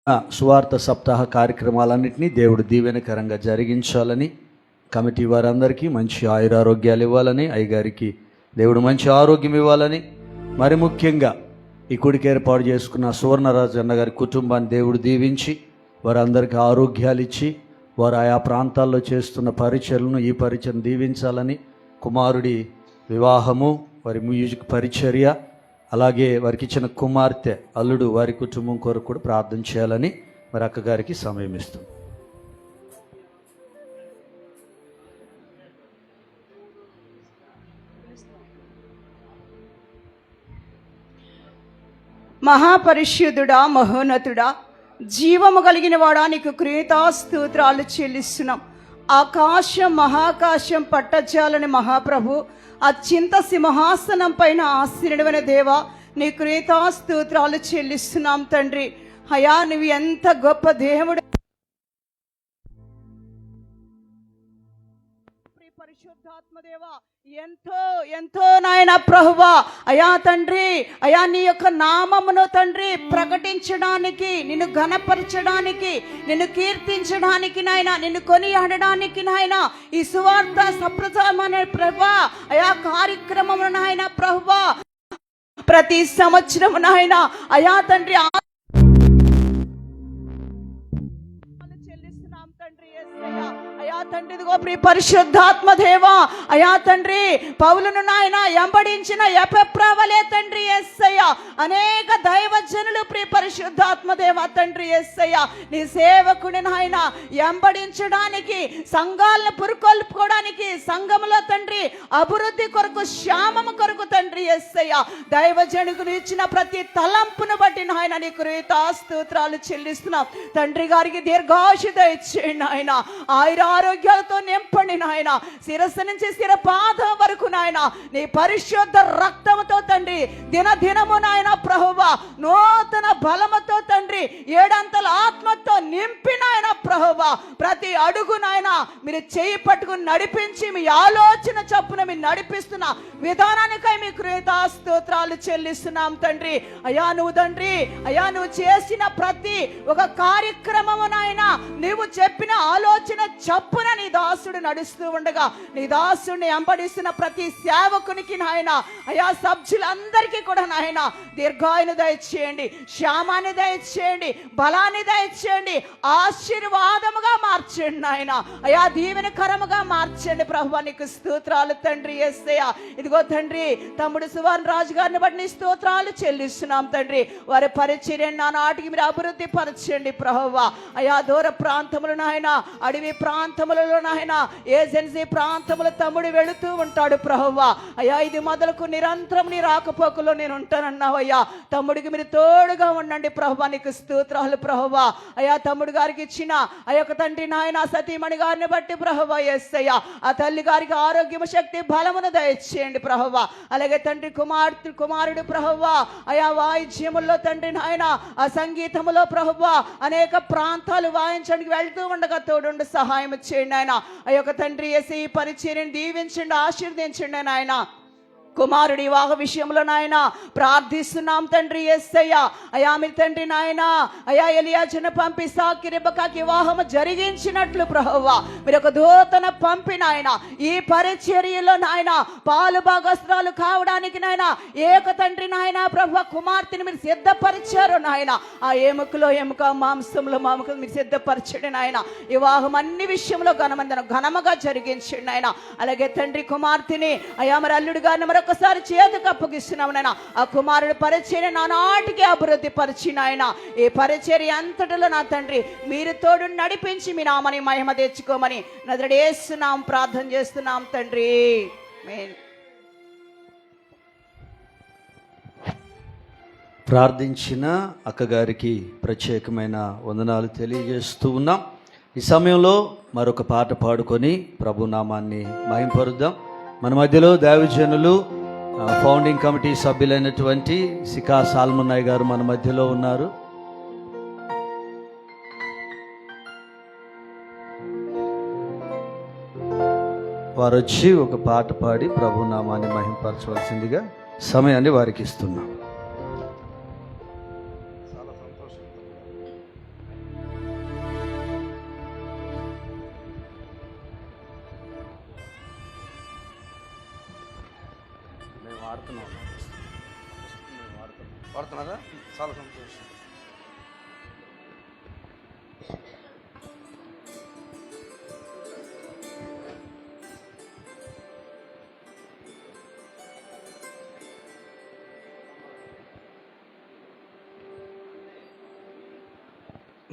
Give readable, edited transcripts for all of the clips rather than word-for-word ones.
సువార్త సప్తాహ కార్యక్రమాలన్నింటినీ దేవుడు దీవెనకరంగా జరిగించాలని, కమిటీ వారందరికీ మంచి ఆయురారోగ్యాలు ఇవ్వాలని, అయ్యగారికి దేవుడు మంచి ఆరోగ్యం ఇవ్వాలని, మరి ముఖ్యంగా ఈ కుడికి ఏర్పాటు చేసుకున్న సువర్ణరాజు అన్న గారి కుటుంబాన్ని దేవుడు దీవించి వారందరికీ ఆరోగ్యాలు ఇచ్చి వారు ఆయా ప్రాంతాల్లో చేస్తున్న పరిచర్లను ఈ పరిచయం దీవించాలని, కుమారుడి వివాహము, వారి మ్యూజిక్ పరిచర్య, అలాగే వారికి ఇచ్చిన కుమార్తె అల్లుడు వారి కుటుంబం కొరకు కూడా ప్రార్థన చేయాలని మరి అక్కగారికి సమయం ఇస్తాం. మహాపరిశుద్ధుడా, మహోన్నతుడా, జీవము కలిగిన వాడా, నీకు కృతజ్ఞతాస్తుతులు చెల్లిస్తున్నాం. ఆకాశం మహాకాశం పట్టజాలని మహాప్రభు, అత్యంత సింహాసనం పైన ఆసీనుడైన దేవా, నీ కృతజ్ఞతాస్తుతులు చెల్లిస్తున్నాం తండ్రి. అయా, నువ్వు ఎంత గొప్ప దేవుడు. పరిశుద్ధాత్మదేవా, ఎంతో ఎంతో నాయన ప్రభువా, అయా తండ్రి, అయా నీ యొక్క నామమును తండ్రి ప్రకటించడానికి, నిన్ను ఘనపరచడానికి, నిన్ను కీర్తించడానికి నాయన, నిన్ను కొనియాడడానికి నాయన, ఈ సువార్త సప్రసారమైన ప్రభువా, అయా కార్యక్రమము నాయన ప్రభువా, ప్రతి సంవత్సరం నాయన అయా తండ్రి చెల్లిస్తున్నాం తండ్రి. అయా తండ్రి, ఇదిగో ప్రియ పరిశుద్ధాత్మ దేవా, అయా తండ్రి, పౌలును నాయన ఎంబడించిన ఎపప్రవలే తండ్రి యేసయ్య, అనేక దైవజనులు ప్రియ పరిశుద్ధాత్మ దేవా తండ్రి యేసయ్య, నీ సేవకుని నాయన ఎంబడించడానికి, సంఘాలను పురుకొల్పుకోవడానికి, సంఘములో తండ్రి అభివృద్ధి కొరకు, క్షేమము కొరకు తండ్రి యేసయ్య, దైవజనుకు ఇచ్చిన ప్రతి తలంపును బట్టి నాయన నీ కృతజ్ఞతాస్తుతులు చెల్లిస్తున్నాం తండ్రి. గారికి దీర్ఘాయుష్షు దయచేయండి నాయన, ఆయురారోగ్యాలతో నింపండి నాయన, శిరస్సు నుంచి శిరపాదం వరకు నాయన నీ పరిశుద్ధ రక్తముతో తండ్రి దినదినము నాయన ప్రభువా, నూతన బలముతో తండ్రి ఏడంతల ఆత్మతో నింపి నాయన ప్రభువా, ప్రతి అడుగు నాయన మీరు చేయి పట్టుకుని నడిపించి, మీ ఆలోచన చొప్పున మీరు నడిపిస్తున్న విధానానికై మీ కృతజ్ఞతాస్తుతులు చెల్లిస్తున్నాం తండ్రి. అయా నువ్వు తండ్రి, అయా నువ్వు చేసిన ప్రతి ఒక కార్యక్రమము నాయన, నువ్వు చెప్పిన ఆలోచన చప్పున నీ దాసుడు నడుస్తూ ఉండగా, నీ దాసుడిని వెంబడిస్తున్న ప్రతి సేవకునికి నాయన, అయా సభ్యులందరికీ కూడా నాయన దీర్ఘాయును దయచేయండి, క్షేమాన్ని దయచేయండి, బలాన్ని దయచేయండి, ఆశీర్వాదముగా మార్చండి నాయన, అయా దీవెనకరముగా మార్చండి ప్రభువా. నీకు స్తోత్రాలు తండ్రి యేసయ్య. ఇదిగో తండ్రి, తమ్ముడు సువర్ణ రాజు గారిని బట్టి నీ స్తోత్రాలు చెల్లిస్తున్నాం తండ్రి. వారి పరిచర్యను నానాటికి మీరు అభివృద్ధి పరచండి ప్రభువా. అయా దూర ప్రాంతములు నాయన, అడవి ప్రాంతములలో నాయన, ఏజెన్సీ ప్రాంతములు తమ్ముడు వెళుతూ ఉంటాడు ప్రభువా. అయ్యా ఇది మొదలకు నిరంతరం నీ రాకపోకలో నేను ఉంటానన్నావు అయ్యా. తమ్ముడికి మీరు తోడుగా ఉండండి ప్రభువా. నీకు స్తోత్రాలు ప్రభువా. అయ్యా తమ్ముడు గారికి ఇచ్చిన ఆ యొక్క తండ్రి నాయన సతీమణి గారిని బట్టి ప్రభువా యేసయ్య, ఆ తల్లి గారికి ఆరోగ్యము, శక్తి, బలమును దయచేయండి ప్రభువా. అలాగే తండ్రి కుమారుడు ప్రభువా, అయా వాయిద్యముల్లో తండ్రి నాయన, ఆ సంగీతములో ప్రభువా అనేక ప్రాంతాలు వాయించడానికి వెళ్తూ ఉండగా తోడుండి సహాయం చేయండి ఆయన. ఆ యొక్క తండ్రి యేసయ్య ఈ పరిచర్యను దీవించండి, ఆశీర్వదించండి నాయన. కుమారుడి వివాహ విషయంలో నాయన ప్రార్థిస్తున్నాం తండ్రి యేసయ్య. అయా మీరు తండ్రి నాయన, అయా ఎలియాజును పంపి ఇస్సాకు రెబెకాకి వివాహము జరిగించినట్లు ప్రభువా, మీరు ఒక దూతను పంపి నాయన ఈ పరిచర్యలో నాయన పాలు భాగస్త్రాలు కావడానికి నాయన ఏక తండ్రి నాయన ప్రభువా కుమార్తెను మీరు సిద్ధపరిచారు నాయన. ఆ ఎముకలో ఎముక, మాంసంలో మాంసం మీరు సిద్ధపరచండి నాయన. వివాహం అన్ని విషయంలో ఘనముగా జరిగించండి నాయన. అలాగే తండ్రి కుమార్తెని అయా మరి అల్లుడు గారిని ఒకసారి చేతికి అప్పగిస్తున్నాం నాయన. ఆ కుమారుడు పరిచర్య నానాటికి అభివృద్ధి పరిచి నాయన, ఈ పరిచర్య అంతటిలో నా తండ్రి మీరు తోడు నడిపించి మీ నామని మహిమ తెచ్చుకోమని నజరేయుడు యేసు నామమున ప్రార్థన చేస్తున్నాం తండ్రి. ఆమేన్. ప్రార్థించిన అక్కగారికి ప్రత్యేకమైన వందనాలు తెలియజేస్తూ ఉన్నాం. ఈ సమయంలో మరొక పాట పాడుకొని ప్రభు నామాన్ని మహింపరుద్దాం. మన మధ్యలో దైవజనులు, ఫౌండింగ్ కమిటీ సభ్యులైనటువంటి సికా సాల్మన్నయ్య గారు మన మధ్యలో ఉన్నారు. వారు వచ్చి ఒక పాట పాడి ప్రభు నామాన్ని మహింపరచవలసిందిగా సమయాన్ని వారికి ఇస్తున్నాం. వాడుతున్నారా? చాలా సంతోషం.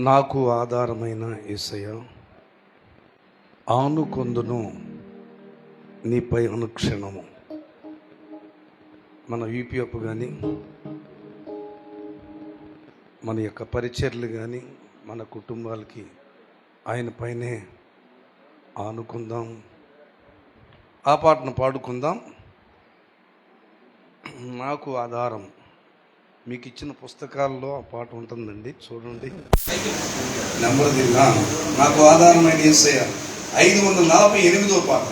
నాకు ఆధారమైన యేసయ్య, ఆనుకొందును నీపై అనుక్షణము. మన యూపీఎఫ్ కానీ, మన యొక్క పరిచర్లు కానీ, మన కుటుంబాలకి ఆయన పైనే ఆనుకుందాం. ఆ పాటను పాడుకుందాం. నాకు ఆధారం. మీకు ఇచ్చిన పుస్తకాల్లో ఆ పాట ఉంటుందండి, చూడండి. నెంబర్ దిగా నాకు ఆధారమైన యేసయ్య 548వ పాట.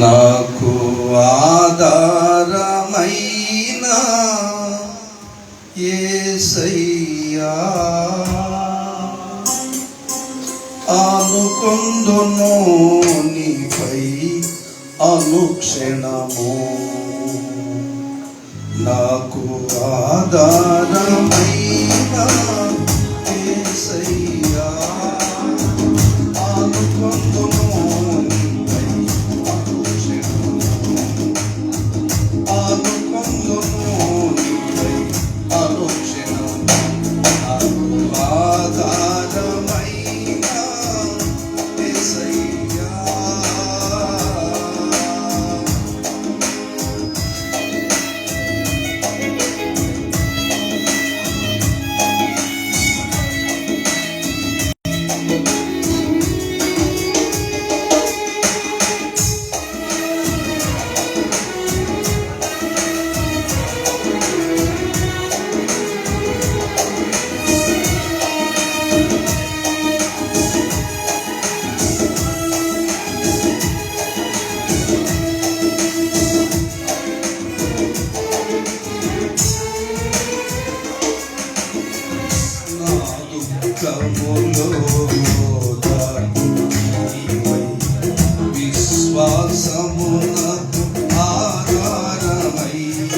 నాకు ఆధారమైన యేసయ్యా, ఆనుకొందును నీపై అనుక్షణము. నాకు ఆధారమైన యేసయ్యా, ఆనుకొందును నీపై అనుక్షణము. ఆనుకొందును నీపై అనుక్షణము. నాకు ఆధారమైన యేసయ్యా, విశ్వాసమునకు ఆధారమైన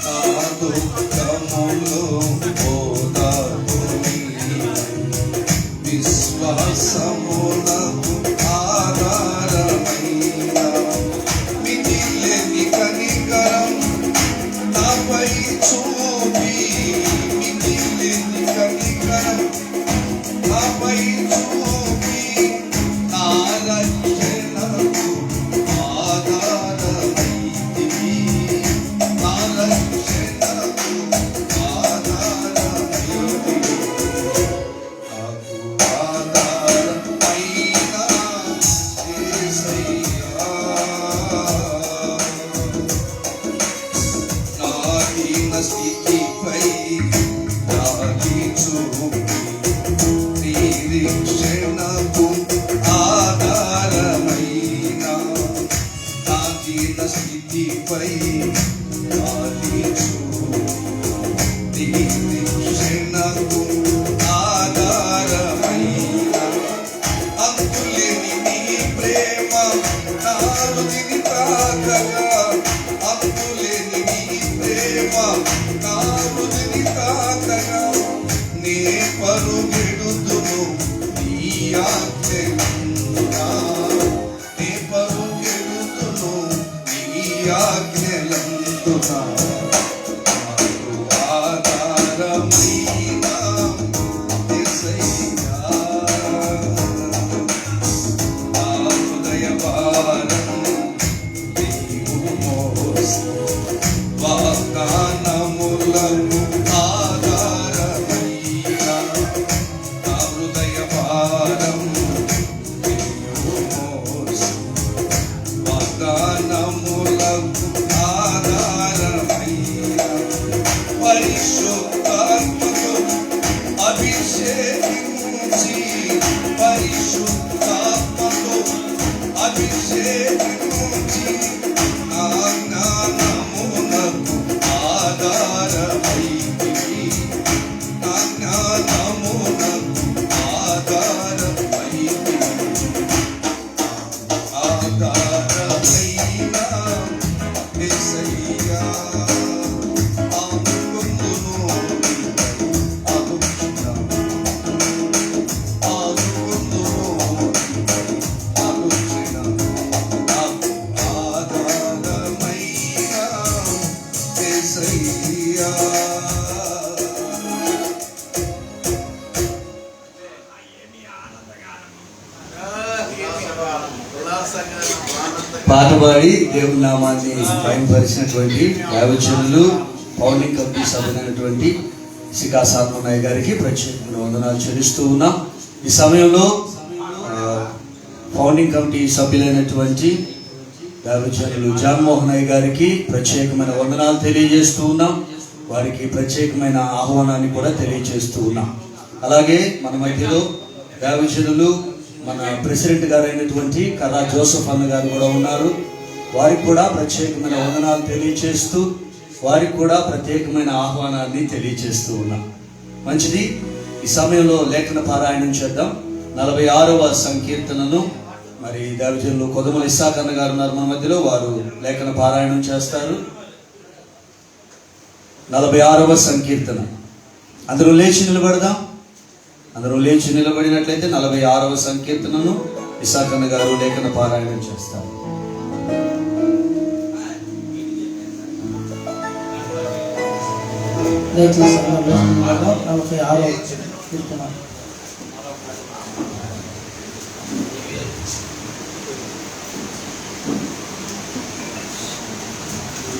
నా దుఃఖములో ఓదార్పు నీవై. విశ్వాసమునకు ఆధారమైన మితిలేని కనికరం నాపై చూపి. మితిలేని కనికరం నాపై చూపి. నా రక్షణకు ఆధారమైతివి. నా రక్షణకు ఆధారమైతివి. నాకు ఆధారమైన యేసయ్యా, నా దీన స్థితిపై దారి చూపి. నిరీక్షణకు ఆధారమైన నా దీన స్థితిపై దారి చూపి. నిరీక్షణకు ఆధారమైన అంతులేని నీ ప్రేమ నా హృదిని తాకగా. అంతులేని నీ ప్రేమ నా హృదిని తాకగా. నే పరుగెడుదును నీ ఆజ్ఞలందునా. నే పరుగెడుదును నీ ఆజ్ఞలందునా. నాకు ఆధారమైన యేసయ్యా, నా హృదయ భారం నీవు మోసి. వాగ్దానములకు ఆధారమైన నా హృదయ భారం నీవు మోసి. వాగ్దానములకు ఆధారమైన పరిశుద్ధాత్మతో అభిషేకించి. పరిశుద్ధాత్మతో అభిషేకించి. నా జ్ఞానమునకు ఆధారమైతివి. నా జ్ఞానము పాట పాడి దేవుని నామాన్ని మహిమపరిచినటువంటి దైవజనులు పౌర్ణిక కమిటీ సభ్యులైనటువంటి సికా సాత్మనాయ్ గారికి ప్రత్యేకమైన వందనాలు చెల్లిస్తూ ఉన్నాం. ఈ సమయంలో ఫౌండింగ్ కమిటీ సభ్యులైనటువంటి దైవజనులు జగన్మోహన్ అయ్య గారికి ప్రత్యేకమైన వందనాలు తెలియజేస్తూ ఉన్నాం. వారికి ప్రత్యేకమైన ఆహ్వానాన్ని కూడా తెలియజేస్తూ ఉన్నాం. అలాగే మన మధ్యలో దైవజనులు మన ప్రెసిడెంట్ గారు అయినటువంటి కర్రా జోసెఫ్ అన్న గారు కూడా ఉన్నారు. వారికి కూడా ప్రత్యేకమైన వందనాలు తెలియజేస్తూ వారికి కూడా ప్రత్యేకమైన ఆహ్వానాన్ని తెలియజేస్తూ ఉన్నాం. మంచిది. ఈ సమయంలో లేఖన పారాయణం చేద్దాం. 46వ సంకీర్తనను మరి దైవజనులు కొదమల ఇస్సాక్ అన్న గారు ఉన్నారు మన మధ్యలో, వారు లేఖన పారాయణం చేస్తారు. 46వ సంకీర్తన. అందరూ లేచి నిలబడదాం. అందరూ లేచి నిలబడినట్లయితే 46వ సంకీర్తనను ఇస్సాక్ అన్న గారు లేఖన పారాయణం చేస్తారు.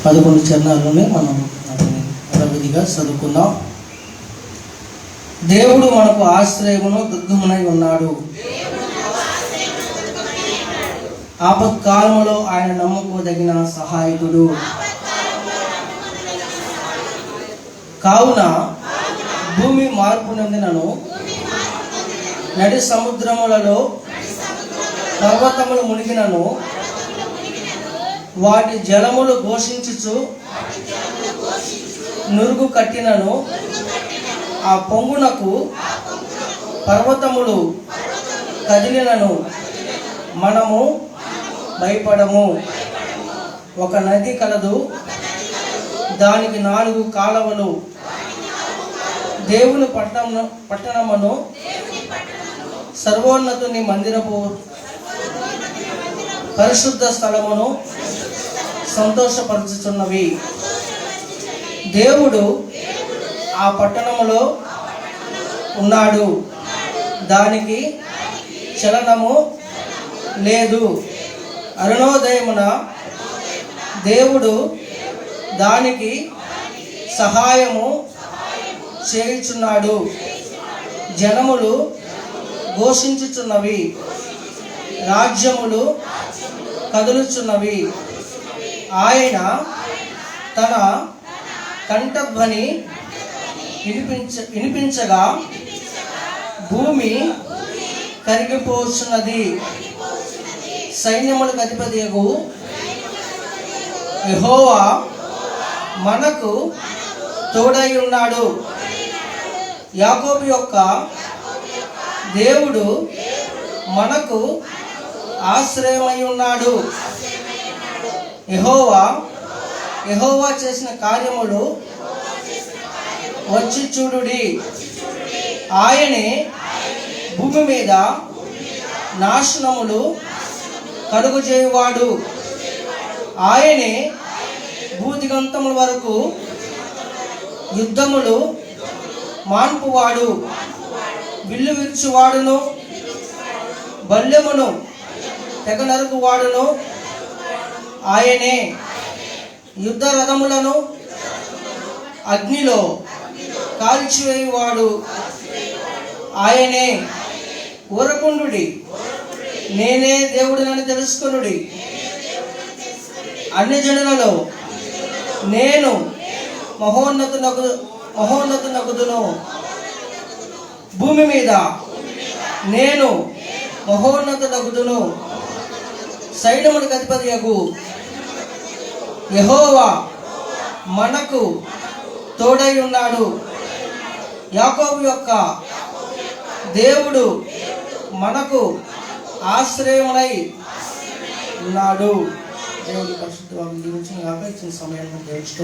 పదకొండు చరణాల్లోనే మనం విధిగా చదువుకుందాం. దేవుడు మనకు ఆశ్రయమును దుర్గమునై ఉన్నాడు. ఆపత్కాలములో ఆయన నమ్ముకోదగిన సహాయకుడు. కావున భూమి మార్పు నొందినను, నడి సముద్రములలో పర్వతములు మునిగినను, వాటి జలములు ఘోషించుచు నురుగు కట్టినను, ఆ పొంగునకు పర్వతములు కదిలినను మనము భయపడము. ఒక నది కలదు, దానికి 4 కాలవలు. దేవుని పట్టణమును సర్వోన్నతుని మందిరపు పరిశుద్ధ స్థలమును సంతోషపరచుచున్నవి. దేవుడు ఆ పట్టణములో ఉన్నాడు, దానికి చలనము లేదు. అరుణోదయమున దేవుడు దానికి సహాయము చేయుచున్నాడు. జనములు ఘోషించుచున్నవి, రాజ్యములు కదులుచున్నవి. ఆయన తన కంఠధ్వని వినిపించగా భూమి కరిగిపోచున్నది. సైన్యములకు అధిపతియగు యెహోవా మనకు తోడై ఉన్నాడు. యాకోబు యొక్క దేవుడు మనకు ఆశ్రయమై ఉన్నాడు. యెహోవా చేసిన కార్యములు వచ్చి చూడుడి. ఆయనే భూమి మీద నాశనములు కలుగజేయువాడు. ఆయనే భూదిగంతముల వరకు యుద్ధములు మాన్పువాడు. విల్లు విరుచువాడును, బల్యమును తెగ నరుకువాడును ఆయనే. యుద్ధ రథములను అగ్నిలో కాల్చివేయువాడు ఆయనే. ఊరకుండుడి, నేనే దేవుడినని తెలుసుకొనుడి. అన్ని జనులలో నేను మహోన్నతునగుదును. భూమి మీద నేను మహోన్నతునగుదును. సైన్యములకు అధిపతియగు యెహోవా మనకు తోడై ఉన్నాడు. యాకోబు యొక్క దేవుడు మనకు ఆశ్రయమునై ఉన్నాడు. దేవుడి పరిశుద్ధ వాక్యం దీవించిన గాక. ఇచ్చిన సమయాన్ని దేవుడితో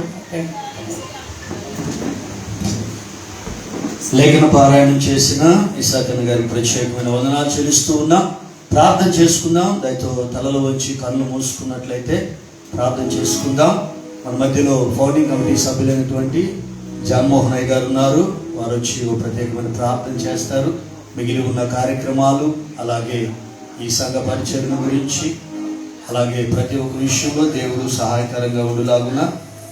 లేఖన పారాయణం చేసిన ఇస్సాక్ అన్న గారికి ప్రత్యేకమైన వందనాలు చెల్లిస్తూ ఉన్నాం. ప్రార్థన చేసుకుందాం. దయతో తలలో వచ్చి కళ్ళు మూసుకున్నట్లయితే ప్రార్థన చేసుకుందాం. మన మధ్యలో ఫౌండింగ్ కమిటీ సభ్యులైనటువంటి జగన్మోహన్ అయ్య గారు ఉన్నారు. వారు వచ్చి ప్రత్యేకమైన ప్రార్థన చేస్తారు. మిగిలి ఉన్న కార్యక్రమాలు అలాగే ఈ సంఘ పరిచర్య గురించి అలాగే ప్రతి ఒక్క విషయంలో దేవుడు సహాయకరంగా ఉండులాగున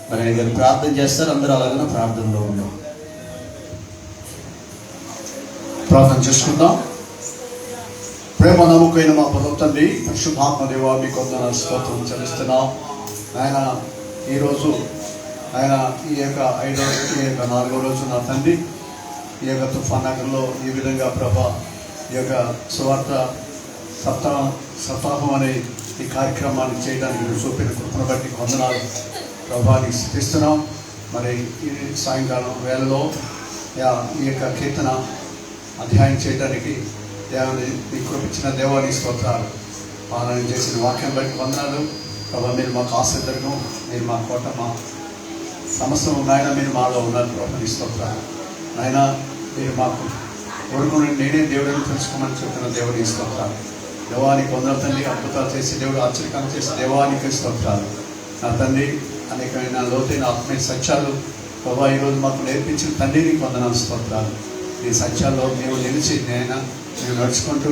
మరి ఆయన గారు ప్రార్థన చేస్తారు. అందరూ అలాగున ప్రార్థనలో ఉన్నాం. ప్రార్థన చేసుకుందాం. ప్రేమ నమ్మకమైన మా పరమ తండ్రి, పరిశుద్ధాత్మ దేవ, మీకు వందనాలు స్తోత్రం చెల్లిస్తున్నాం. ఆయన ఈరోజు ఆయన ఈ యొక్క 4వ రోజు నా తండ్రి ఈ యొక్క తుఫాన్ నగర్లో ఈ విధంగా ప్రభా ఈ యొక్క సువార్త సప్తాహం అనే ఈ కార్యక్రమాన్ని చేయడానికి మీరు చూపిన కృపను బట్టి వందనాలు ప్రభానికి స్థితిస్తున్నాం. మరి ఈ సాయంకాలం వేళలో ఈ యొక్క కీర్తన అధ్యాయం చేయడానికి దేవుని మీకు కృపించిన దేవాని స్తోత్రాలు. పాలన చేసిన వాక్యం బట్టి వందనాలు ప్రభా. మీరు మాకు ఆశ్రదర్గం, మీరు మా కోట, మా సమస్తం నాయన మీరు మాలో ఉన్నారు ప్రభా. నీ స్తోత్రాలు నాయన. మీరు మాకు కోరుకుని నేనే దేవుడిని తెలుసుకోమని చెప్పిన దేవుని స్తోత్రాలు. దేవానికి వందల తండ్రి, అద్భుతాలు చేసి దేవుడు ఆశ్చర్యకరం చేసి దేవానికి స్తోత్రాలు నా తండ్రి. అనేకమైన లోతైన ఆత్మీయ సత్యాలు ప్రభా ఈరోజు మాకు నేర్పించిన తండ్రికి వందనాలు స్తోత్రాలు. ఈ సత్యాల్లో మేము నిలిచి నేను నడుచుకుంటూ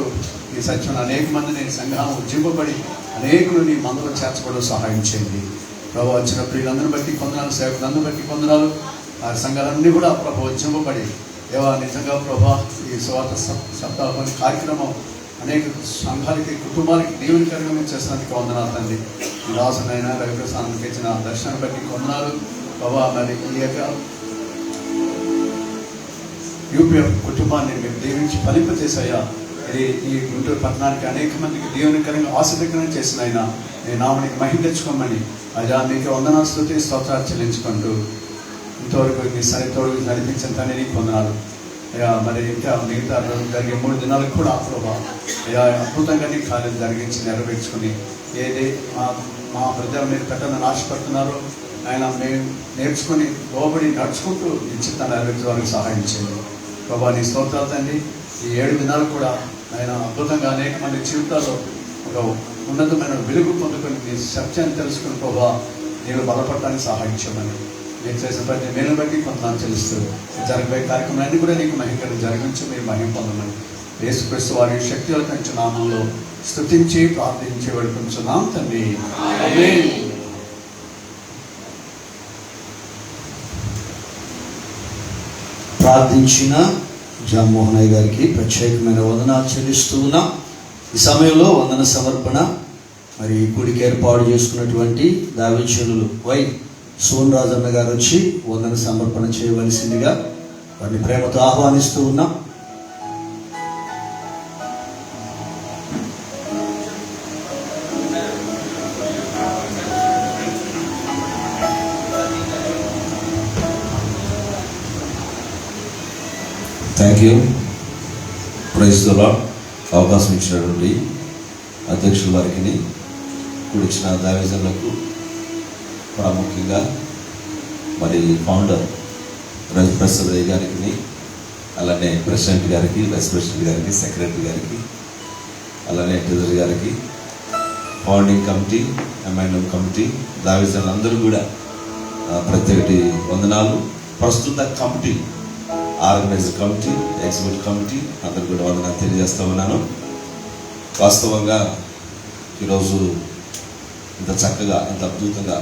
ఈ సత్యం అనేక మంది నేను సంఘం ఉజ్జింపబడి అనేకులు నీ మందులో చేర్చబడి సహాయం చేయండి ప్రభా. వచ్చిన ప్రియులందరిని బట్టి కొందనాలు, సేవకులందరిని బట్టి కొందనాలు, ఆ సంఘాలన్నీ కూడా ప్రభా ఉజ్జింపబడి దేవా నిజంగా ప్రభా ఈ స్వార్థ సప్తాహం కార్యక్రమం అనేక సంఘాలకి, కుటుంబాలకి దీవెనకరంగా మేము చేసినందుకు వందనాలు తండ్రి. ఈ రాసునైనా రవిప్రసాదానికి ఇచ్చిన దర్శనాన్ని బట్టి వందనాలు ప్రభా. మరి ఈ యొక్క యూపీఎఫ్ కుటుంబాన్ని మేము దీవించి ఫలింపచేసాయా. ఇది ఈ గుంటూరు పట్టణానికి అనేక మందికి దీవెనకరంగా ఆసక్తికరంగా చేసిన ఆయన మీ నామనికి మహిమ తెచ్చుకోమని అజా మీకు వందనాలు స్తుతి స్తోత్రాలు చెల్లించుకుంటూ ఇంతవరకు మీ సరితోడు నడిపించిన తండ్రి నీకు వందనాలు అయ్యా. మరి ఇంకా మిగతా జరిగే 3 దినాలకు కూడా ప్రభా అయ్యా అద్భుతంగా నీ కార్యం జరిగించి నెరవేర్చుకుని ఏది మా ప్రజలు మీరు పెట్టాలని ఆశపడుతున్నారో ఆయన మేము నేర్చుకుని లోబడి నడుచుకుంటూ నిశ్చిత నెరవేర్చే వారికి సహాయం చేయండి ప్రభా. నీ స్తోత్రాలు తండ్రి. ఈ 7 దినాలు కూడా ఆయన అద్భుతంగా అనేక మంది జీవితాల్లో ఒక ఉన్నతమైన వెలుగు పొందుకొని నీ సత్యాన్ని తెలుసుకుని ప్రభా నేను బలపడటానికి సహాయం చేయమని నేను చేసిన ప్రతి మేలు బట్టి కొంతమంది తెలుస్తూ జరిగిపోయే కార్యక్రమాన్ని కూడా నీకు మహికరణ జరిగించి మీరు మహిమ పొందమని యేసుక్రీస్తు వారి శక్తిలో కంచి నామంలో స్తుతించి ప్రార్థించి వేడుకుంటున్నాం తండ్రి. ఆమేన్. ప్రార్థించిన జగన్మోహన్ అయ్య గారికి ప్రత్యేకమైన వందనాలు చెల్లిస్తూ ఉన్నాం. ఈ సమయంలో వందన సమర్పణ మరి గుడికి ఏర్పాటు చేసుకున్నటువంటి దావిచనులు వై సోన్ రాజన్న గారు వచ్చి వందన సమర్పణ చేయవలసిందిగా వారిని ప్రేమతో ఆహ్వానిస్తూ ఉన్నాం. Thank you. Praise the lord. అవకాశం ఇచ్చినటువంటి అధ్యక్షుల వారికి, కూడిచిన దావిజన్లకు, ప్రాముఖ్యంగా మరి ఫౌండర్ రవిప్రసాద్ గారికి, అలానే ప్రెసిడెంట్ గారికి, వైస్ ప్రెసిడెంట్ గారికి, సెక్రటరీ గారికి, అలానే ట్రెజరీ గారికి, ఫౌండింగ్ కమిటీ, ఎంఐఎం కమిటీ, దావిజన్లందరూ కూడా ప్రత్యేకటి వందనాలు. ప్రస్తుత committee, organised committee, executive committee అందరూ కూడా వందనాలు తెలియజేస్తూ ఉన్నాను. వాస్తవంగా ఈరోజు ఇంత చక్కగా, ఇంత అద్భుతంగా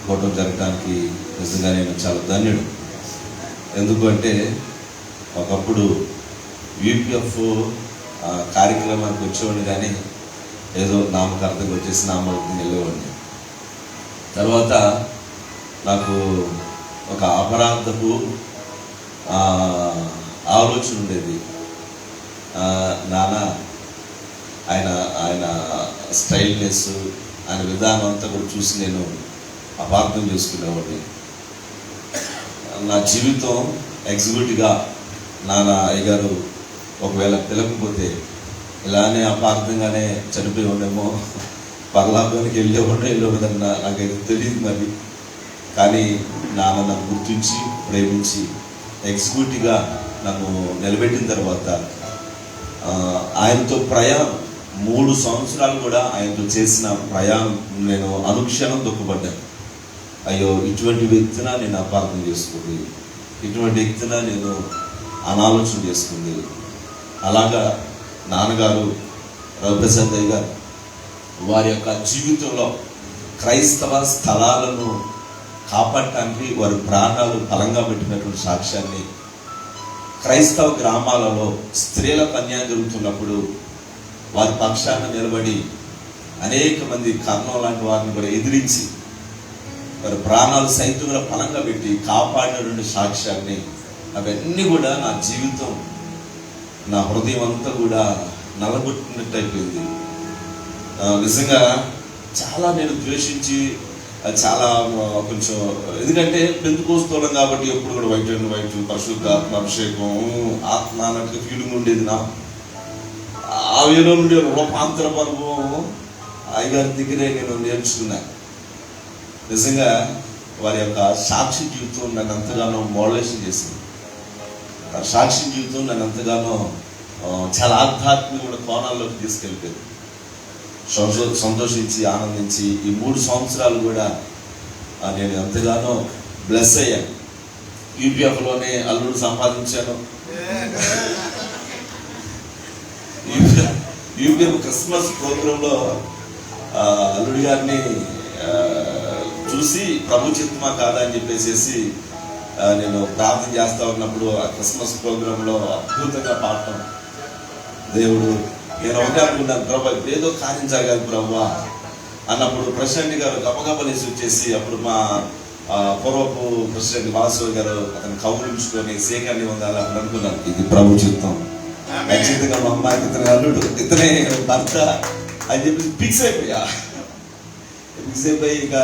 కూటమి జరగడానికి నిజంగా నేను చాలా ధన్యుడు. ఎందుకంటే ఒకప్పుడు యూపీఎఫ్ కార్యక్రమానికి వచ్చేవాడిని, కానీ ఏదో నామకార్థంగా వచ్చేసి నామకార్థంగా వెళ్ళేవాడిని. తర్వాత నాకు ఒక అపరాధపు ఆలోచన ఉండేది. నాన్న ఆయన స్టైల్నెస్, ఆయన విధానం అంతా కూడా చూసి నేను అపార్థం చేసుకునేవాడిని. నా జీవితం ఎగ్జిక్యూటివ్గా నాన్న అయ్యగారు ఒకవేళ పిలకపోతే ఇలానే అపార్థంగానే చనిపోయి ఉండేమో, పరలోకానికి వెళ్ళేవాడన్న నాకైతే తెలియదు మరి. కానీ నాన్న నన్ను గుర్తించి ప్రేమించి ఎగ్జిక్యూటివ్గా నన్ను నిలబెట్టిన తర్వాత ఆయనతో ప్రయాణం 3 సంవత్సరాలు కూడా ఆయనతో చేసిన ప్రయాణం నేను అనుక్షణం దుఃఖపడ్డాను. అయ్యో, ఇటువంటి వ్యక్తిన నేను అపార్థం చేసుకుంది, ఇటువంటి వ్యక్తిన నేను అనాలోచన చేసుకుంది. అలాగా నాన్నగారు రవిప్రసాద్ గారు వారి యొక్క జీవితంలో క్రైస్తవ స్థలాలను కాపాడటానికి వారి ప్రాణాలు బలంగా పెట్టినటువంటి సాక్ష్యాన్ని, క్రైస్తవ గ్రామాలలో స్త్రీలకు అన్యాయం జరుగుతున్నప్పుడు వారి పక్షాన నిలబడి అనేక మంది కర్ణం లాంటి వారిని కూడా ఎదిరించి వారి ప్రాణాలు సైతంగా బలంగా పెట్టి కాపాడినటువంటి సాక్ష్యాన్ని, అవన్నీ కూడా నా జీవితం, నా హృదయం అంతా కూడా నలగొట్టినట్టు అయిపోయింది. నిజంగా చాలా నేను ద్వేషించి చాలా కొంచెం, ఎందుకంటే పెందుకోస్తున్నాం కాబట్టి ఎప్పుడు కూడా వైట్ అండ్ వైట్, పరిశుద్ధ ఆత్మ అభిషేకం, ఆత్మ అన్నట్టుగా ఫీలింగ్ ఉండేది నా. ఆ వేలో నుండి రూపాంతర అనుభవం అయ్యగారి దగ్గరే నేను నేర్చుకున్నా. నిజంగా వారి యొక్క సాక్షి జీవితం నన్ను ఎంతగానో మోడలేషన్ చేసింది. సాక్షి జీవితం నన్ను ఎంతగానో చాలా ఆధ్యాత్మిక కోణాల్లోకి తీసుకెళ్ళిపోయింది. సంతోషించి ఆనందించి ఈ 3 సంవత్సరాలు కూడా నేను ఎంతగానో బ్లెస్ అయ్యాను. యూపీఎఫ్లోనే అల్లుడు సంపాదించాను. యూపీఎఫ్ క్రిస్మస్ ప్రోగ్రాంలో అల్లుడి గారిని చూసి ప్రభు చిత్తమా కాదా అని చెప్పేసి నేను ప్రార్థన చేస్తా ఉన్నప్పుడు ఆ క్రిస్మస్ ప్రోగ్రాంలో అద్భుతంగా పాడటం, దేవుడు నేను ఒకటే అనుకున్నాను, ప్రభు ఇప్పుడు ఏదో కార్యం జరగాలి ప్రభు అన్నప్పుడు ప్రెసిడెంట్ గారు గబగబలేసి వచ్చేసి, అప్పుడు మా పూర్వపు ప్రెసిడెంట్ వాసు గారు అతను కౌగులించుకొని సేకరణ ఉండాలి అప్పుడు అనుకున్నాను, ఇది ప్రభు చిత్తం, ఖచ్చితంగా మా అమ్మాయికి ఇతని అల్లుడు, ఇతనే భర్త అని చెప్పి ఫిక్స్ అయిపోయా. ఫిక్స్ అయిపోయి ఇంకా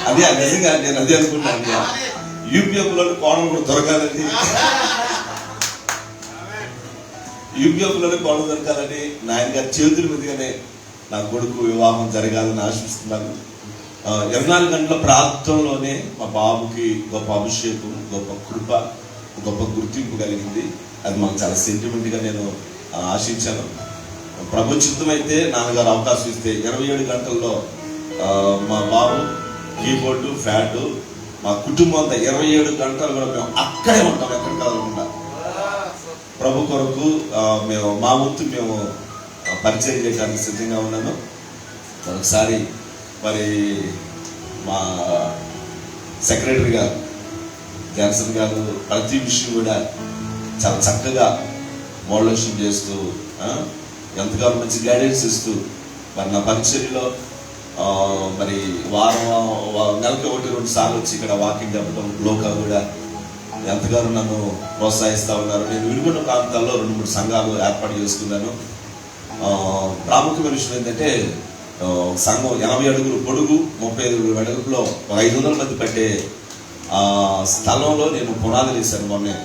అదే నిజంగా నేను అదే అనుకున్నాను, యూపీఎఫ్లో కోడలు కూడా దొరకాలని, యూపీఎఫ్లోనే కోడలు దొరకాలని, నాయన గారి చేతుల మీదుగానే నా కొడుకు వివాహం జరగాలని ఆశిస్తున్నాను. 24 గంటల ప్రార్థనలోనే మా బాబుకి గొప్ప అభిషేకం, గొప్ప కృప, గొప్ప గుర్తింపు కలిగింది. అది మాకు చాలా సెంటిమెంట్గా నేను ఆశించాను. ప్రభు చిత్తం అయితే నాన్నగారు అవకాశం ఇస్తే 27 గంటల్లో మా బాబు కీబోర్డు, ఫ్యాటు, మా కుటుంబం అంతా 27 గంటలు కూడా మేము అక్కడే ఉంటాం, ఎక్కడ కదలకుండా. ప్రభు కొరకు మేము మా వంతు మేము పరిచయం చేయడానికి సిద్ధంగా ఉన్నాను. ఒకసారి మరి మా సెక్రటరీ గారు జాన్సన్ గారు ప్రతి విషయం కూడా చాలా చక్కగా మోడలేషన్ చేస్తూ ఎంతగానో మంచి గైడెన్స్ ఇస్తూ మరి నా పరిచర్యలో మరి నెలకి 1-2 సార్లు వచ్చి ఇక్కడ వాకింగ్ చెప్పడం, లోకా కూడా ఎంతగానో నన్ను ప్రోత్సహిస్తూ ఉన్నారు. నేను విడిపోయిన ప్రాంతాల్లో 2-3 సంఘాలు ఏర్పాటు చేసుకున్నాను. ప్రాముఖ్యమైన విషయం ఏంటంటే సంఘం 80 అడుగులు పొడుగు, 35 వెడల్పులో 500 మంది పట్టే స్థలంలో నేను పునాదులు వేశాను. మొన్నే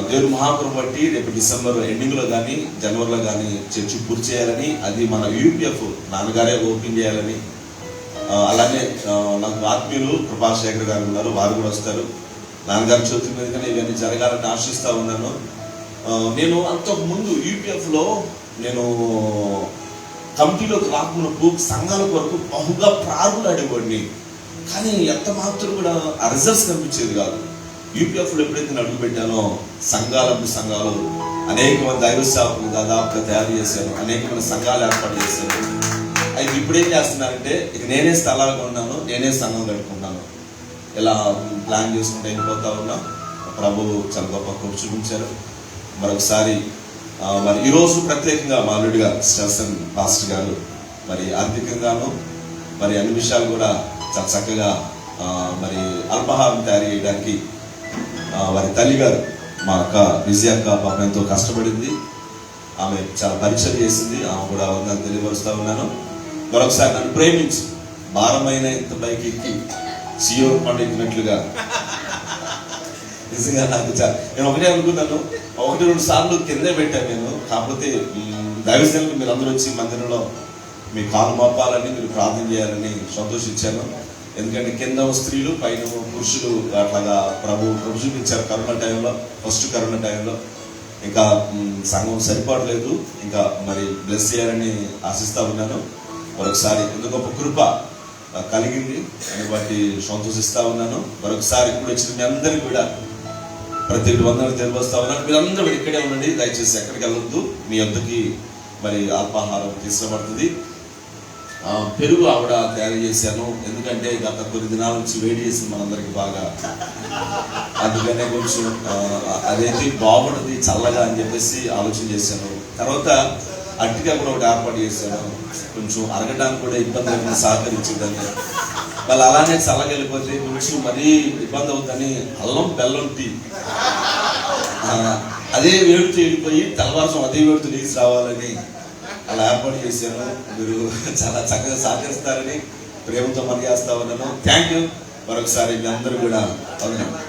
దేవుని మహాపురం బట్టి రేపు డిసెంబర్ ఎండింగ్లో కానీ జనవరిలో కానీ చర్చి పూర్తి చేయాలని, అది మన యూపీఎఫ్ నాన్నగారే ఓపెన్ చేయాలని. అలానే నాకు ఆత్మీయులు కృపాశేఖర్ గారు ఉన్నారు, వారు కూడా వస్తారు. నాన్నగారి చేతుల మీదగానే ఇవన్నీ జరగాలని ఆశిస్తూ ఉన్నాను. నేను అంతకుముందు యూపీఎఫ్లో నేను కమిటీలోకి రాకున్నప్పుడు సంఘాల కొరకు బహుగా ప్రార్థనలాడేవాడిని, కానీ ఎంత మాత్రం కూడా ఆ రిజల్ట్స్ కనిపించేది కాదు. యూపీఎఫ్లో ఎప్పుడైతే నేను అడుగు పెట్టానో సంఘాలు అనేక మంది దైవ సేవకులు దాదాపుగా తయారు చేశాను, అనేక మంది సంఘాలు ఏర్పాటు చేశాను. అయితే ఇప్పుడు ఏం చేస్తున్నానంటే ఇక నేనే స్థలాలుగా ఉన్నాను, నేనే సంఘం కట్టుకున్నాను. ఇలా ప్లాన్ చేసుకుంటే వెళ్ళిపోతా ఉన్నా. ప్రభు చాలా గొప్ప కృప చూపించారు. మరొకసారి మరి ఈరోజు ప్రత్యేకంగా మా అల్లుడి గారు స్టెల్సన్ పాస్టర్ గారు మరి ఆర్థికంగాను మరి అన్ని విషయాలు కూడా చాలా చక్కగా మరి అల్పాహారం తయారు చేయడానికి వారి తల్లి గారు మా అక్క విజయ అక్క పాపం ఎంతో కష్టపడింది. ఆమె చాలా పరిచయం చేసింది, ఆమె కూడా వందలు తెలియపరుస్తూ ఉన్నాను. మరొకసారి నన్ను ప్రేమించి భారమైన ఇంత పైకి ఎక్కి సియోను కొండ ఎక్కినట్లుగా నిజంగా నాకు నేను ఒకటే అనుకున్నాను, 1-2 సార్లు కిందే పెట్టాను నేను. కాకపోతే దైవజనులకు మీరు అందరూ వచ్చి మందిరంలో మీ కాలు మోపాలని, మీరు ప్రార్థన చేయాలని సంతోషించాను. ఎందుకంటే కింద స్త్రీలు పైన పురుషులు అట్లాగా ప్రభు చూపించారు కరోనా టైంలో, ఫస్ట్ కరోనా టైంలో. ఇంకా సంఘం సరిపడలేదు, ఇంకా మరి బ్లెస్ చేయాలని ఆశిస్తూ ఉన్నాను. మరొకసారి ఎందుకు గొప్ప కృప కలిగింది అని బట్టి సంతోషిస్తూ ఉన్నాను. మరొకసారి ఇప్పుడు వచ్చిన మీ అందరికీ కూడా ప్రతి 100 తెలియవస్తూ ఉన్నాను. మీరందరూ ఇక్కడే ఉండండి, దయచేసి ఎక్కడికి వెళ్ళొద్దు. మీ వద్దకి మరి అల్పాహారం తీసుకోబడుతుంది. పెరుగు ఆవిడ తయారు చేశాను, ఎందుకంటే గత కొన్ని దినాల నుంచి వేడి చేసింది మనందరికి బాగా, అందుకనే కొంచెం అదేంటి బాగుంటుంది చల్లగా అని చెప్పేసి ఆలోచన చేశాను. తర్వాత అట్టిగా కూడా ఒకటి ఏర్పాటు చేశాను, కొంచెం అరగడానికి కూడా ఇబ్బంది లేకుండా సహకరించిందని. వాళ్ళు అలానే చల్లగా వెళ్ళిపోతే కొంచెం మరీ ఇబ్బంది అవుతుందని అల్లం బెల్లం టీ అదే వేడితో వెళ్ళిపోయి తెల్లవారుసం అదే వేడితో నీకు రావాలని అలా ఏర్పాటు చేశాను. మీరు చాలా చక్కగా సహకరిస్తారని ప్రేమతో మనం చేస్తా ఉన్నాను. థ్యాంక్ యూ మరొకసారి. మీ అందరూ కూడా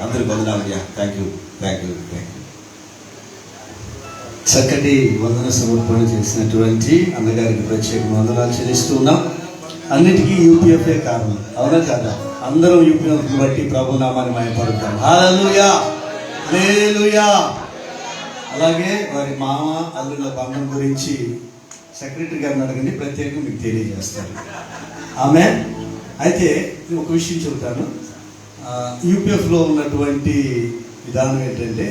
అందరికి వదనాలు. Thank you. చక్కటి వందన సమర్పణ చేసినటువంటి అన్నగారికి ప్రత్యేక వందనాలు చెల్లిస్తున్నాం. అన్నిటికీ యూపీఎఫ్ఏ కారణం, అవునా కదా? అందరం యూపీఎఫ్ బట్టి ప్రభు నామాన్ని మహిమపడతాం. హల్లెలూయా, హల్లెలూయా. అలాగే వారి మామ అల్లుల బంధం గురించి సెక్రటరీ గారిని అడగండి, ప్రత్యేకంగా మీకు తెలియజేస్తారు. ఆమె అయితే ఒక విషయం చెబుతాను. యూపీఎఫ్లో ఉన్నటువంటి విధానం ఏంటంటే,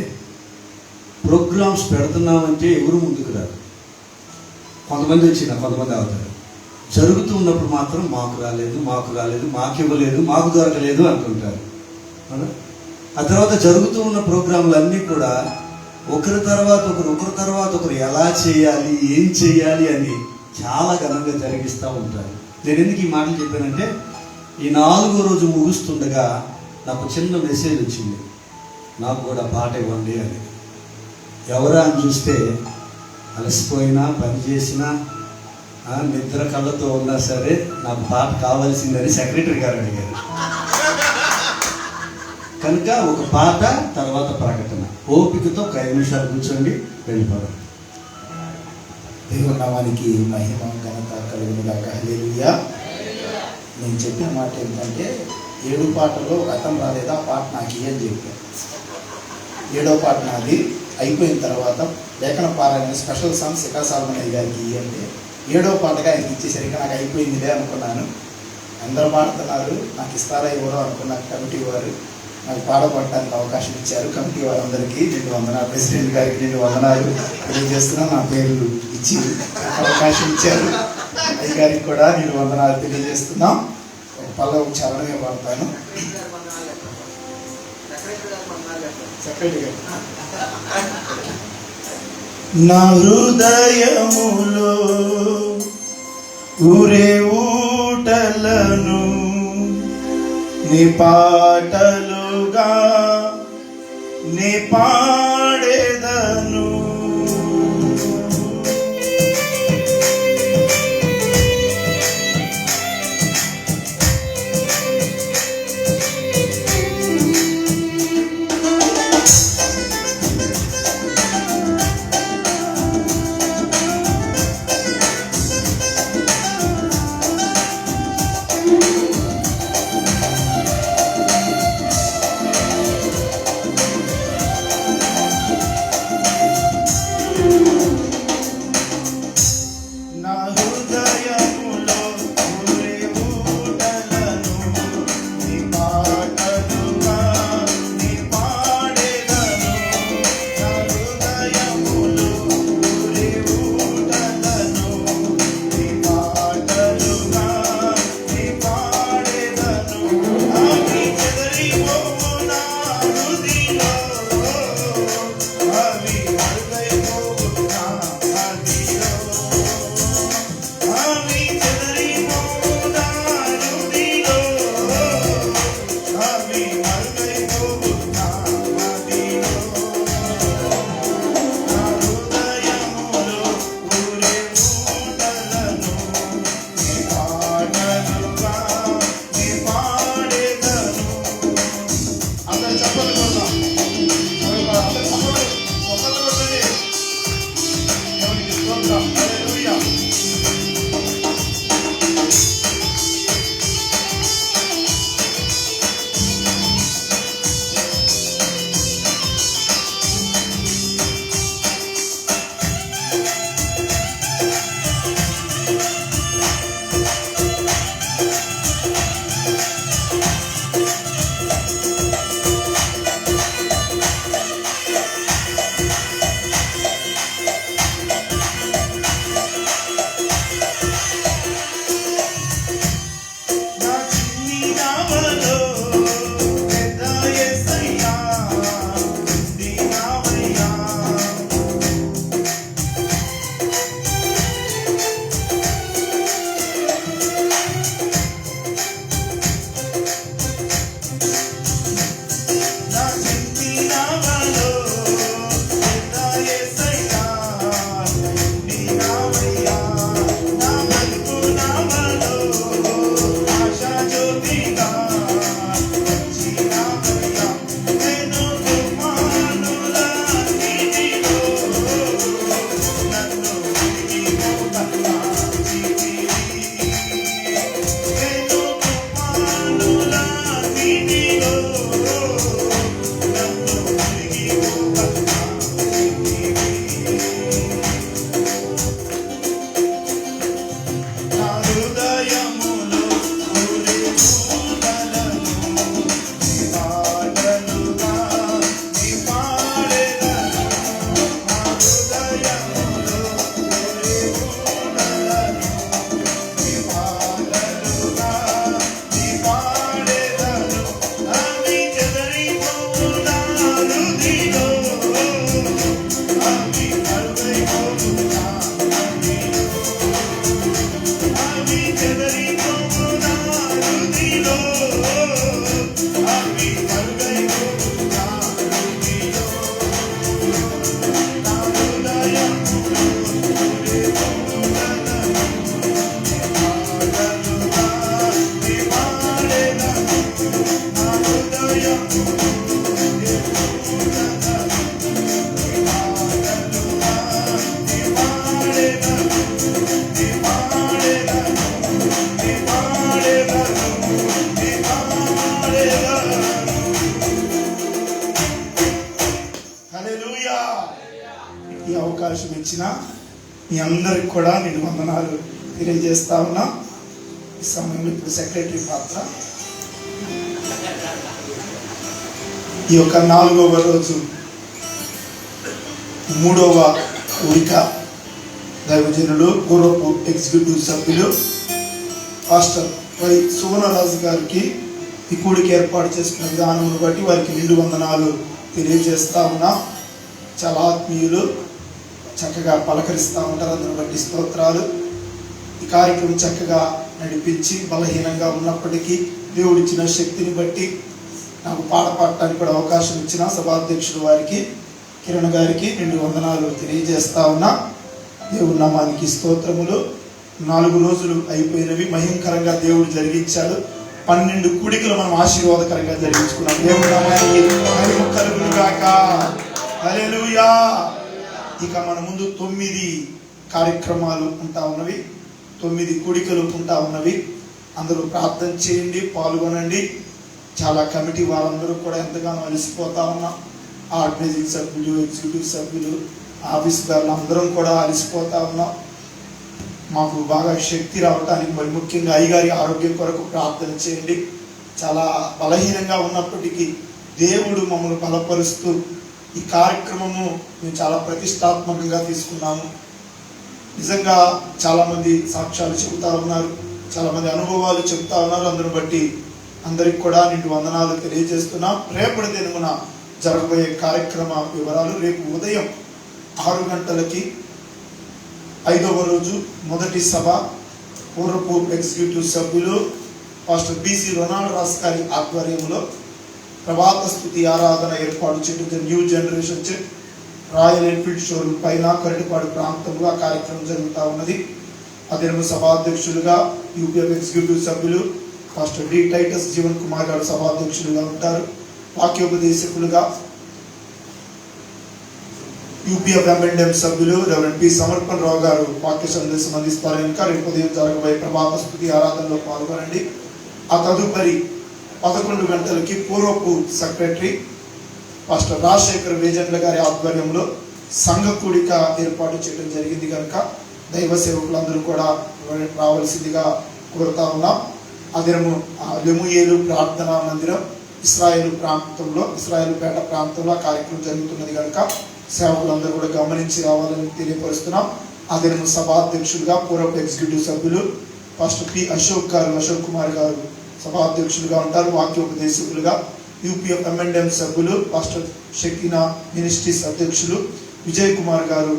ప్రోగ్రామ్స్ పెడుతున్నామంటే ఎవరు ముందుకు రారు. కొంతమంది వచ్చినా కొంతమంది అవుతారు. జరుగుతూ ఉన్నప్పుడు మాత్రం మాకు రాలేదు, మాకు ఇవ్వలేదు, మాకు దొరకలేదు అంటుంటారు. ఆ తర్వాత జరుగుతూ ఉన్న ప్రోగ్రాంలు అన్నీ కూడా ఒకరి తర్వాత ఒకరు ఎలా చేయాలి, ఏం చేయాలి అని చాలా ఘనంగా జరిగిస్తూ ఉంటారు. నేను ఎందుకు ఈ మాటలు చెప్పానంటే, ఈ 4వ రోజు ముగుస్తుండగా నాకు చిన్న మెసేజ్ వచ్చింది, నాకు కూడా పాట ఇవ్వండి అని. ఎవరా అని చూస్తే అలసిపోయినా, పని చేసినా, నిద్ర కళ్ళతో ఉన్నా సరే నాకు పాట కావాల్సిందని సెక్రటరీ గారు అడిగారు. కనుక ఒక పాట తర్వాత ప్రకటన. ఓపికతో 5 నిమిషాలు కూర్చోండి, వెళ్ళిపోదాం. దేవుని నామానికి మహిమ ఘనత కలుగునుగాక. హల్లెలూయా. నేను చెప్పిన మాట ఏంటంటే, 7 పాటల్లో రథం రాలేదు, ఆ పాట నాకు ఇయ్యని చెప్పాను. 7వ పాట నాది అయిపోయిన తర్వాత లేఖన పారాయణ స్పెషల్ సాంగ్ శిఖా సాల్మన్ గారికి ఇయ్యండి. 7వ పాటగా ఆయనకి ఇచ్చేసరికి నాకు అయిపోయిందిలే అనుకున్నాను. అందరూ పాడుతున్నారు, నాకు ఇస్తారా ఇవ్వడం అనుకున్నాను. కమిటీ వారు నాకు పాడపడటానికి అవకాశం ఇచ్చారు. కమిటీ వారందరికీ నిండు వందనాలు, ప్రెసిడెంట్ గారికి నిండు వందనాలు తెలియజేస్తున్నా. నా పేర్లు ఇచ్చి అవకాశం ఇచ్చారు. అయ్యగారికి కూడా నిండు వందనాలు తెలియజేస్తున్నాం. ఒక పల్లవ చరణమే పాడతాను. నా హృదయములో ఊరే ఊటలను నీ పాటలుగా నీ పాడేదను. అవకాశం ఇచ్చిన మీ అందరికి కూడా నేను వందనాలు తెలియజేస్తా ఉన్నా. ఈ సమయంలో ఇప్పుడు సెక్రటరీ పాత్ర. ఈ యొక్క 4వ రోజు 3వ కూడిక దైవజనులు పూర్వపు ఎగ్జిక్యూటివ్ సభ్యులు పాస్టర్ వై సువర్ణరాజు గారికి ఈ కూడిక ఏర్పాటు చేసుకున్న విధానమును బట్టి వారికి నిండు వందనాలు తెలియజేస్తా ఉన్నా. చాలా ఆత్మీయులు చక్కగా పలకరిస్తూ ఉంటారు, అందుని బట్టి స్తోత్రాలు. ఈ కార్యక్రమం చక్కగా నడిపించి బలహీనంగా ఉన్నప్పటికీ దేవుడిచ్చిన శక్తిని బట్టి నాకు పాట పాడటానికి కూడా అవకాశం ఇచ్చిన సభాధ్యక్షుడు వారికి, కిరణ్ గారికి నిండు వందనాలు తెలియజేస్తా ఉన్నా. దేవుడి నామానికి స్తోత్రములు. 4 రోజులు అయిపోయినవి, మహిమకరంగా దేవుడు జరిగించాడు. 12 కూడికలు మనం ఆశీర్వాదకరంగా జరిగించుకున్నాం. దేవుడి నామానికి మహిమ కలుగును గాక. హల్లెలూయా. ఇక మన ముందు 9 కార్యక్రమాలు ఉంటా ఉన్నవి, 9 కూడికలు ఉంటా ఉన్నవి. అందరూ ప్రార్థన చేయండి, పాల్గొనండి. చాలా కమిటీ వాళ్ళందరూ కూడా ఎంతగానో అలసిపోతా ఉన్నాం. ఆర్గనైజింగ్ సభ్యులు, ఎగ్జిక్యూటివ్ సభ్యులు, ఆఫీస్ గారు అందరం కూడా అలసిపోతా ఉన్నాం. మాకు బాగా శక్తి రావడానికి మరి ముఖ్యంగా అయ్యగారి ఆరోగ్యం కొరకు ప్రార్థన చేయండి. చాలా బలహీనంగా ఉన్నప్పటికీ దేవుడు మమ్మల్ని బలపరుస్తూ ఈ కార్యక్రమము మేము చాలా ప్రతిష్టాత్మకంగా తీసుకున్నాము. నిజంగా చాలామంది సాక్ష్యాలు చెబుతా ఉన్నారు, చాలామంది అనుభవాలు చెబుతా ఉన్నారు. అందును బట్టి అందరికి కూడా నిండు వందనాలు తెలియజేస్తున్నాం. రేపటి దినమున జరగబోయే కార్యక్రమ వివరాలు. రేపు ఉదయం 6 గంటలకి 5వ రోజు మొదటి సభ పూర్వపు ఎగ్జిక్యూటివ్ సభ్యులు పాస్టర్ బిసి రొనాల్డ్ రాస్ గారి ఆధ్వర్యంలో ప్రభాత స్తుతి ఆరాధన ఏర్పాటు చేయడం new generation church Royal Enfield showroom పైన కరటిపాడు ప్రాంతంలో ఆ కార్యక్రమం జరుగుతూ ఉన్నది. అదే సభాధ్యక్షులుగా యూపీఎఫ్ ఎగ్జిక్యూటివ్ సభ్యులు pastor D Titus Jeevan Kumar గారు సభాధ్యక్షులుగా ఉంటారు. వాక్యోపదేశకులుగా యూపీఎఫ్ ఎంఎండ్ఎం సభ్యులు రెవరెండ్ పి సమర్పణ రావు గారు వాక్య సందేశం అందిస్తారు. ఇంకా రేపు ఉదయం జరగబోయే ప్రభాత స్తుతి ఆరాధనలో పాల్గొనండి. ఆ తదుపరి 11 గంటలకి పూర్వపు సెక్రటరీ పాస్టర్ రాజశేఖర్ వేజండ్ల గారి ఆధ్వర్యంలో సంఘ కూడిక ఏర్పాటు చేయడం జరిగింది కనుక దైవ సేవకులందరూ కూడా రావాల్సిందిగా కోరుతా ఉన్నాం. అదేమో లెముయేలు ప్రార్థనా మందిరం ఇస్రాయేలుపేట ప్రాంతంలో కార్యక్రమం జరుగుతున్నది కనుక సేవకులందరూ కూడా గమనించి రావాలని తెలియపరుస్తున్నాం. అదేమో సభాధ్యక్షులుగా పూర్వపు ఎగ్జిక్యూటివ్ సభ్యులు పాస్టర్ పి అశోక్ కుమార్ గారు సభాధ్యక్షులుగా ఉంటారు. వాక్యోపదేశకులుగా యూపీఎఫ్ ఎంఎండ్ఎం సభ్యులు పాస్టర్ షకీనా మినిస్ట్రీస్ అధ్యక్షులు విజయ్ కుమార్ గారు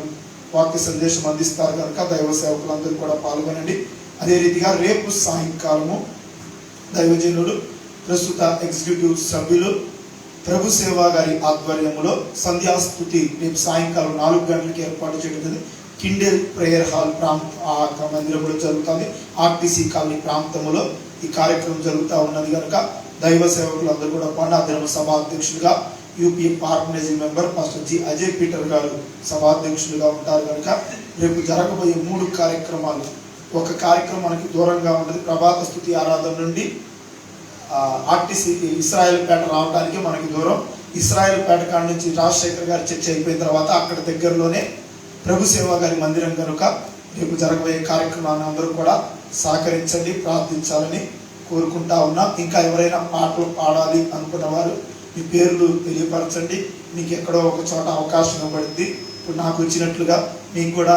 వాక్య సందేశం అందిస్తారు కనుక దైవ సేవకులందరూ కూడా పాల్గొనండి. అదే రీతిగా రేపు సాయంకాలము దైవజనులు ప్రస్తుత ఎగ్జిక్యూటివ్ సభ్యులు ప్రభు సేవా గారి ఆధ్వర్యంలో సంధ్యాస్తుతి రేపు సాయంకాలం 4 గంటలకి ఏర్పాటు చేయడం కిండెల్ ప్రేయర్ హాల్ మందిరంలో జరుగుతుంది. ఆర్టీసీ కాలనీ ప్రాంతంలో ఈ కార్యక్రమం జరుగుతూ ఉన్నది కనుక దైవ సేవకులందరూ కూడా పండాదిన సభాధ్యక్షులుగా UPF organising member pastor G Ajay Peter గారు సభాధ్యక్షులుగా ఉంటారు కనుక రేపు జరగబోయే 3 కార్యక్రమాలు. ఒక కార్యక్రమం మనకి దూరంగా ఉంటుంది. ప్రభాత స్తుతి ఆరాధన నుండి ఆర్టీసీ ఇస్రాయేలుపేట రావడానికి మనకి దూరం. ఇస్రాయేలుపేట కాడ నుంచి రాజశేఖర్ గారి చర్చ అయిపోయిన తర్వాత అక్కడ దగ్గరలోనే ప్రభు సేవా గారి మందిరం కనుక రేపు జరగబోయే కార్యక్రమాన్ని అందరూ కూడా సహకరించండి, ప్రార్థించాలని కోరుకుంటా ఉన్నా. ఇంకా ఎవరైనా పాటలు పాడాలి అనుకున్న వారు మీ పేర్లు తెలియపరచండి. మీకు ఎక్కడో ఒక చోట అవకాశం ఇవ్వబడింది. ఇప్పుడు నాకు వచ్చినట్లుగా మీకు కూడా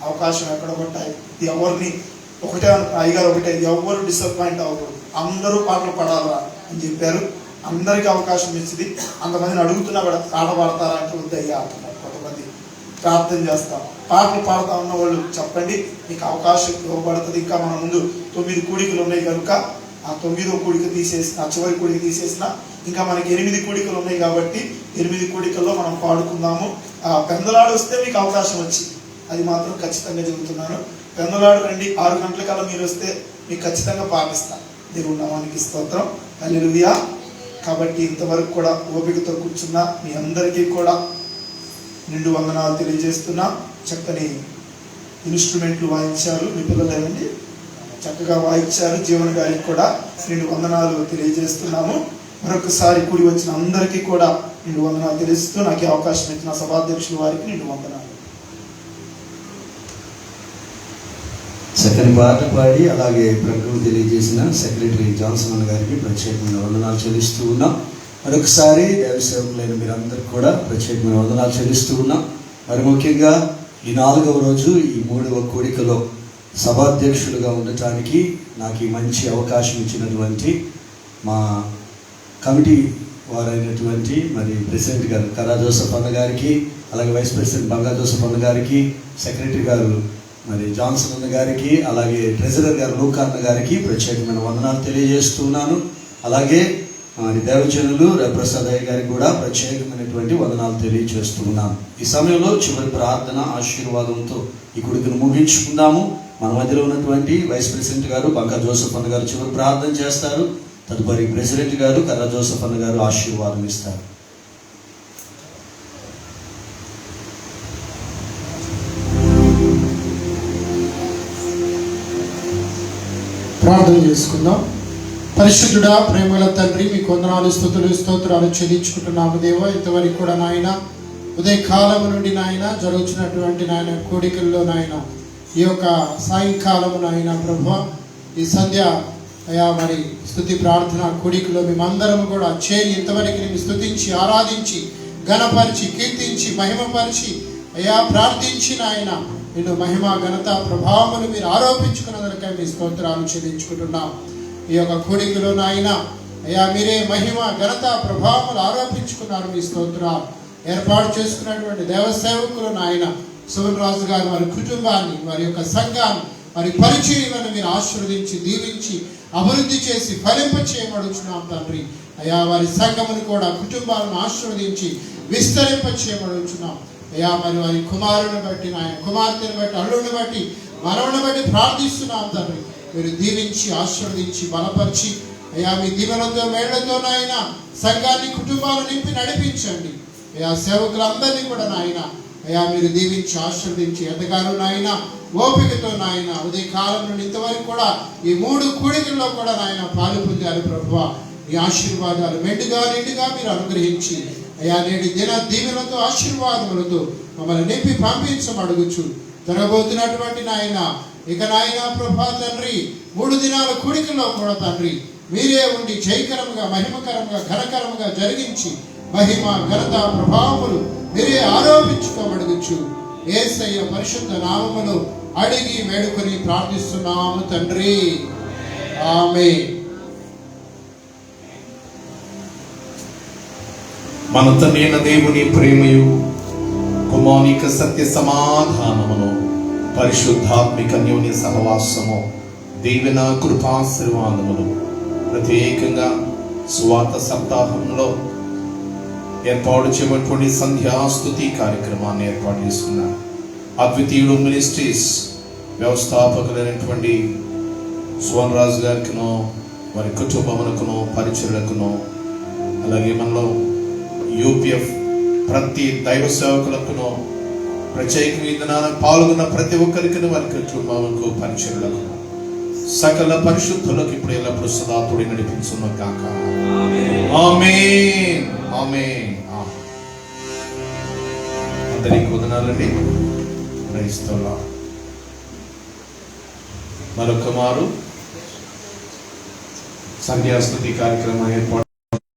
అవకాశం ఎక్కడ ఉంటాయి. ఎవరిని అయ్యగారు ఎవరు డిసప్పాయింట్ అవ్వకూడదు, అందరూ పాటలు పాడాలా అని చెప్పారు. అందరికీ అవకాశం ఇచ్చింది. అంతమందిని అడుగుతున్నా కూడా పాట పాడతారా అంటే వద్దయ్యా అంటున్నారు. కొంతమంది ప్రార్థన చేస్తాం. పాటలు పాడుతూ ఉన్న వాళ్ళు చెప్పండి, మీకు అవకాశం ఇవ్వబడుతుంది. ఇంకా మన ముందు 9 కూడికలు ఉన్నాయి కనుక ఆ 9వ కూడిక తీసేసిన, చివరి కూడిక తీసేసిన ఇంకా మనకి 8 కూడికలు ఉన్నాయి కాబట్టి 8 కూడికల్లో మనం పాడుకుందాము. పెందలాడు వస్తే మీకు అవకాశం వచ్చింది, అది మాత్రం ఖచ్చితంగా చెబుతున్నాను. పెందలాడు రండి, 6 గంటలకల్లా మీరు వస్తే మీకు ఖచ్చితంగా పాటిస్తాను. దేవుడి నామానికి స్తోత్రం. హల్లెలూయా. కాబట్టి ఇంతవరకు కూడా ఓపికతో కూర్చున్న మీ అందరికీ కూడా నిండు వందనాలు తెలియజేస్తున్నా. చక్కని ఇన్స్ట్రుమెంట్లు వాయించారు మీ పిల్లలు, ఏమండి చక్కగా వాయించారు. జీవన్ గారికి కూడా నిండు వందనాలు తెలియజేస్తున్నాము. మరొకసారి కూడి వచ్చిన అందరికీ కూడా నిండు వందనాలు తెలియజేస్తూ నాకు అవకాశం ఇచ్చిన సభాధ్యక్షుల వారికి నిండు వందనాలు. చక్కని పాట పాడి అలాగే ప్రకటన తెలియజేసిన సెక్రటరీ జాన్సన్ అన్న గారికి ప్రత్యేకమైన వందనాలు చెల్లిస్తూ ఉన్నాం. మరొకసారి దైవ సేవకులైన మీరందరికీ కూడా ప్రత్యేకమైన వందనాలు చెల్లిస్తూ ఉన్నాం. మరి ముఖ్యంగా ఈ 4వ రోజు ఈ 3వ కూడికలో సభాధ్యక్షులుగా ఉండటానికి నాకు ఈ మంచి అవకాశం ఇచ్చినటువంటి మా కమిటీ వారైనటువంటి మరి ప్రెసిడెంట్ గారు కర్రా జోసెఫ్ అన్న గారికి, అలాగే వైస్ ప్రెసిడెంట్ బంగా జోసెఫ్ అన్న గారికి, సెక్రటరీ గారు మరి జాన్సన్ అన్న గారికి, అలాగే ట్రెజరర్ గారు లూకా అన్న గారికి ప్రత్యేకమైన వందనాలు తెలియజేస్తున్నాను. అలాగే మరి దైవజనులు రవిప్రసాద్ అయ్య గారికి కూడా ప్రత్యేకమైనటువంటి వందనాలు తెలియజేస్తున్నాను. ఈ సమయంలో చివరి ప్రార్థన ఆశీర్వాదంతో ఈ కూడికను ముగించుకుందాము. మన మధ్యలో ఉన్నటువంటి వైస్ ప్రెసిడెంట్ గారు బంకా జోసెఫ్ అన్న గారు చివరి ప్రార్థన చేస్తారు. తదుపరి ప్రెసిడెంట్ గారు కర్రా జోసెఫ్ అన్న గారు ఆశీర్వాదం ఇస్తారు. ప్రార్థన చేసుకుందాం. పరిశుద్ధుడా, ప్రేమల తండ్రి, మీకు వందనాలు, స్తుతులు, స్తోత్రాలు చెల్లించుకుంటున్నాము దేవా. ఇంతవరకు కూడా నాయన ఉదయకాలం నుండి నాయన జరుగుతున్నటువంటి నాయన కోడికల్లో నాయన ఈ యొక్క సాయంకాలం నాయన ప్రభువా, ఈ సంధ్య అయా మరి స్తుతి ప్రార్థన కోడికలో మేమందరం కూడా చేరి ఇంతవరకు నేను స్తుతించి ఆరాధించి ఘనపరిచి కీర్తించి మహిమపరిచి అయా ప్రార్థించి నాయన నిన్ను మహిమ ఘనత ప్రభావములు మీరు ఆరోపించుకున్నందుకై మీ స్తోత్రాలు చెల్లించుకుంటున్నాం. ఈ యొక్క కోడికలో నాయన అయ్యా మీరే మహిమ ఘనత ప్రభావములు ఆరోపించుకున్నారు. మీ స్తోత్రాలు ఏర్పాటు చేసుకున్నటువంటి దేవసేవకులు నాయన సువన్ రాజు గారు వారి కుటుంబాన్ని, వారి యొక్క సంఘాన్ని, వారి పరిచర్యలను మీరు ఆశీర్వదించి దీవించి అభివృద్ధి చేసి ఫలింప చేయబడుచున్నాం తండ్రి. అయ్యా వారి సంఘమును కూడా కుటుంబాలను ఆశీర్వదించి విస్తరింప చేయబడుచున్నాం. అయ్యా మరి వారి కుమారుని బట్టి నాయన కుమార్తెను బట్టి అల్లుడిని బట్టి మనవుని బట్టి ప్రార్థిస్తున్నాం తండ్రి. మీరు దీవించి ఆశీర్వదించి బలపరిచి అయ్యా మీ దీవెనతో మేళ్లతో నాయన సంఘాన్ని కుటుంబాలు నింపి నడిపించండి. అయ్యా సేవకులందరినీ కూడా నాయన అయ్యా మీరు దీవించి ఆశీర్వదించి ఎదగారు నాయన ఓపికతో నాయన ఉదయకాలం నుండి ఇంతవరకు కూడా ఈ 3 కూడికల్లో కూడా నాయన పాలు పొందారు ప్రభువా. ఈ ఆశీర్వాదాలు మెండుగా నిండుగా మీరు అనుగ్రహించి అయ్యా నేటి దిన దీవెనలతో ఆశీర్వాదములతో మమ్మల్ని నింపి పంపించమడుగుచు జరగబోతున్నటువంటి నాయన ఇక నాయన ప్రభా తండ్రి 3 దినాల కూడికల్లో కూడా తండ్రి మీరే ఉండి జయకరంగా మహిమకరంగా ఘనకరంగా జరిగించి మహిమ ఘనత ప్రభావములు మీరే ఆరోపించుకోమడుగుచు యేసయ్య పరిశుద్ధ నామములో అడిగి వేడుకొని ప్రార్థిస్తున్నాము తండ్రి, ఆమేన్. మన తండ్రి అయిన దేవుని ప్రేమయు కుమానిక సత్య సమాధానమును పరిశుద్ధాత్మిక అన్యోన్య సహవాసము దీవెన కృపాశీర్వాదములు ప్రత్యేకంగా సువార్త సప్తాహంలో ఏర్పాటు చేయబడినటువంటి సంధ్యాస్తుతి కార్యక్రమాన్ని ఏర్పాటు చేసుకున్నారు. అద్వితీయుడు మినిస్ట్రీస్ వ్యవస్థాపకులైనటువంటి సువన్ రాజు గారికినో వారి కుటుంబమునకునో పరిచయులకునో అలాగే మనలో యూపీఎఫ్ ప్రతి దైవ సేవకులకునో ప్రత్యేక విధానాన్ని పాల్గొన్న ప్రతి ఒక్కరికి వారి కుటుంబములకు పరిచయులకు సకల పరిశుద్ధులకు ఇప్పుడు ఎల్లప్పుడు సదా తోడి నడిపించున్న కాక. ఆమేన్, ఆమేన్. అందరికి వందనాలండి. క్రైస్తవుల మరొక మారు సంధ్యాస్తుతి కార్యక్రమం ఏర్పాటు